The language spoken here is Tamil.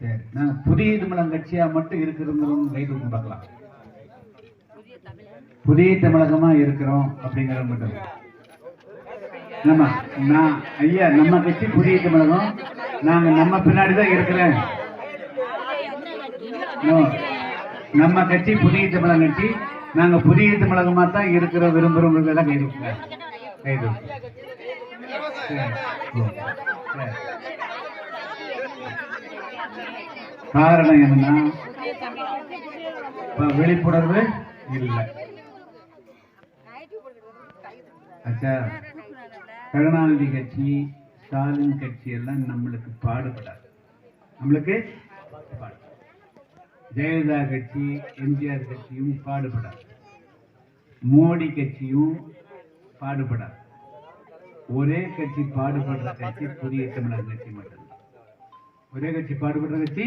சரி, நான் புதிய தமிழகம் கட்சியா மட்டும் இருக்கிறோம் கை தூக்கி பார்க்கலாம். புதிய தமிழகமா இருக்கிறோம் அப்படிங்கிற மட்டும் நம்ம நான் ஐயா நம்ம கட்சி புதிய தமிழகம், நாங்க நம்ம பின்னாடிதான் இருக்கிறேன். நம்ம கட்சி புதிய தமிழகம் கட்சி, நாங்க புதிய தமிழகமா தான் இருக்கிற விரும்புறவங்க எல்லாம் கை தூக்குங்க, கை தூக்கு. காரணம் என்னன்னா விழிப்புணர்வு இல்லை. அச்சா, கருணாநிதி கட்சி ஸ்டாலின் கட்சி எல்லாம் நம்மளுக்கு பாடுபடாது, நம்மளுக்கு ஜெயலலிதா கட்சி எம்ஜிஆர் கட்சியும் பாடுபடாது, மோடி கட்சியும் பாடுபடாது. ஒரே கட்சி பாடுபடுற கட்சி புதிய தமிழக கட்சி மட்டும்தான். ஒரே கட்சி பாடுபடுற கட்சி